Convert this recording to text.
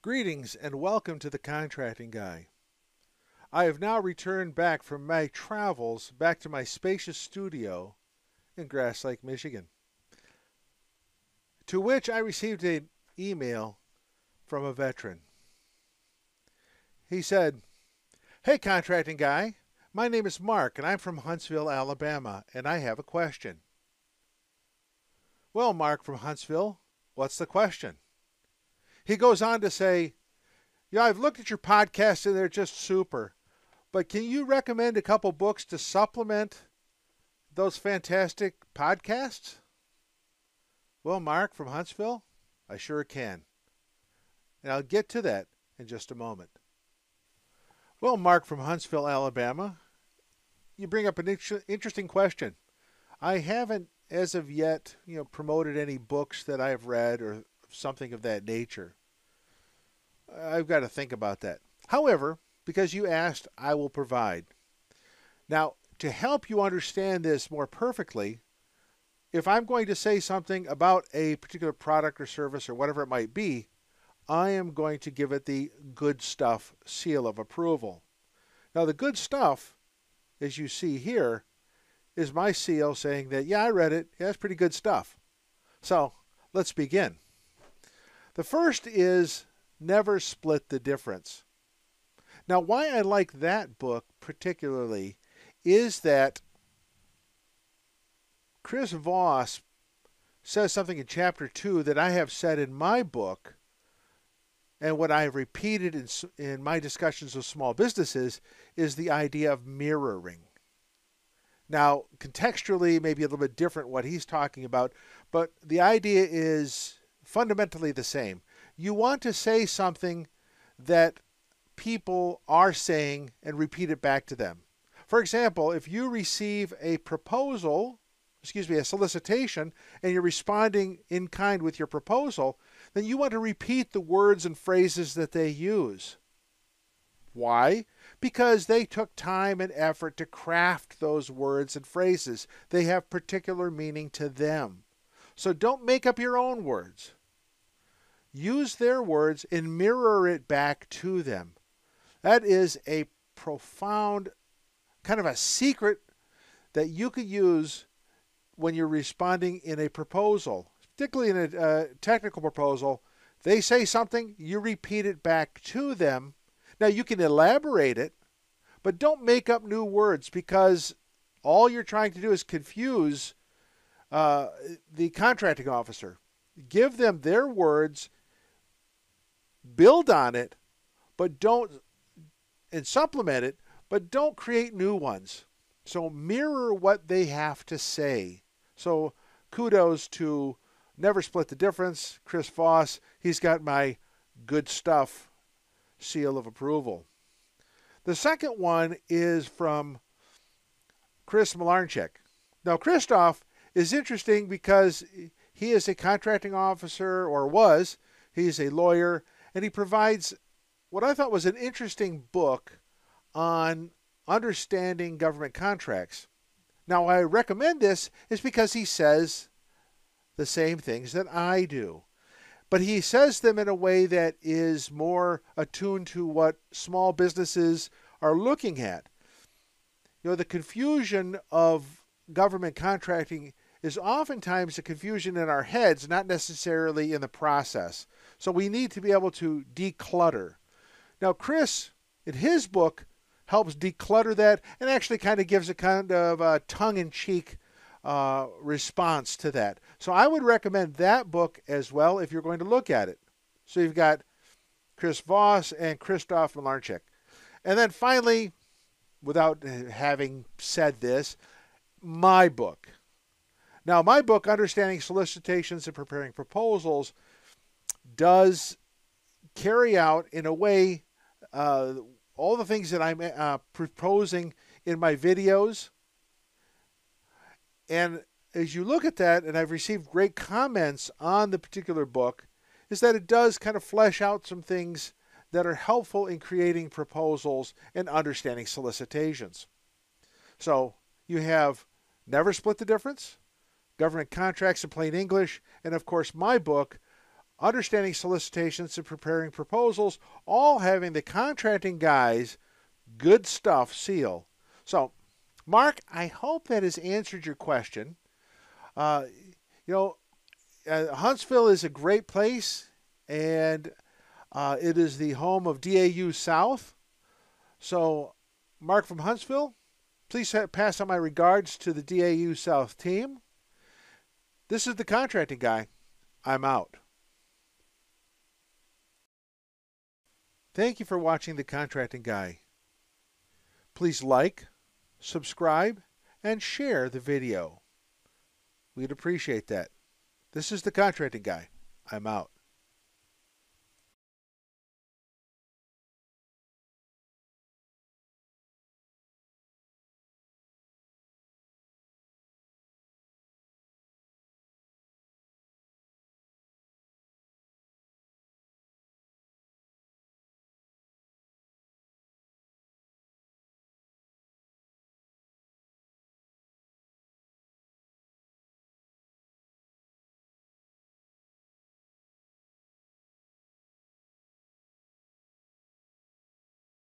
Greetings and welcome to the Contracting Guy. I have now returned back from my travels back to my spacious studio in Grass Lake, Michigan, to which I received an email from a veteran. He said, "Hey, Contracting Guy, my name is Mark and I'm from Huntsville, Alabama, and I have a question." "Well, Mark from Huntsville, what's the question?" He goes on to say, "Yeah, I've looked at your podcasts and they're just super. But can you recommend a couple books to supplement those fantastic podcasts?" "Well, Mark from Huntsville, I sure can. And I'll get to that in just a moment." Well, Mark from Huntsville, Alabama, you bring up an interesting question. I haven't, as of yet, promoted any books that I've read or something of that nature. I've got to think about that. However, because you asked, I will provide. Now, to help you understand this more perfectly, if I'm going to say something about a particular product or service or whatever it might be, I am going to give it the Good Stuff seal of approval. Now, the Good Stuff, as you see here, is my seal saying that, yeah, I read it. Yeah, it's pretty good stuff. So, let's begin. The first is Never Split the Difference. Now, why I like that book particularly is that Chris Voss says something in chapter 2 that I have said in my book, and what I have repeated in my discussions with small businesses is the idea of mirroring. Now, contextually, maybe a little bit different what he's talking about, but the idea is fundamentally the same. You want to say something that people are saying and repeat it back to them. For example, if you receive a a solicitation, and you're responding in kind with your proposal, then you want to repeat the words and phrases that they use. Why? Because they took time and effort to craft those words and phrases. They have particular meaning to them. So don't make up your own words. Use their words and mirror it back to them. That is a profound kind of a secret that you could use when you're responding in a proposal, particularly in a technical proposal. They say something, you repeat it back to them. Now, you can elaborate it, but don't make up new words, because all you're trying to do is confuse the contracting officer. Give them their words, build on it, and supplement it, but don't create new ones. So mirror what they have to say. So kudos to Never Split the Difference, Chris Voss. He's got my Good Stuff seal of approval. The second one is from Chris Malarnchek. Now, Christoph is interesting because he is a contracting officer, or was. He's a lawyer, and he provides what I thought was an interesting book on understanding government contracts. Now, I recommend this is because he says the same things that I do, but he says them in a way that is more attuned to what small businesses are looking at. The confusion of government contracting is oftentimes a confusion in our heads, not necessarily in the process. So we need to be able to declutter. Now, Chris, in his book, helps declutter that and actually kind of gives a kind of a tongue-in-cheek response to that. So I would recommend that book as well if you're going to look at it. So you've got Chris Voss and Christoph Malarnchek. And then finally, without having said this, my book. Now, my book, Understanding Solicitations and Preparing Proposals, does carry out in a way all the things that I'm proposing in my videos. And as you look at that, and I've received great comments on the particular book, is that it does kind of flesh out some things that are helpful in creating proposals and understanding solicitations. So you have Never Split the Difference, Government Contracts in Plain English, and of course my book, understanding solicitations and preparing proposals, all having the Contracting Guy's Good Stuff seal. So, Mark, I hope that has answered your question. Uh, you know, Huntsville is a great place, and it is the home of DAU South. So, Mark from Huntsville, please pass on my regards to the DAU South team. This is the Contracting Guy. I'm out. Thank you for watching the Contracting Guy. Please like, subscribe, and share the video. We'd appreciate that. This is the Contracting Guy. I'm out.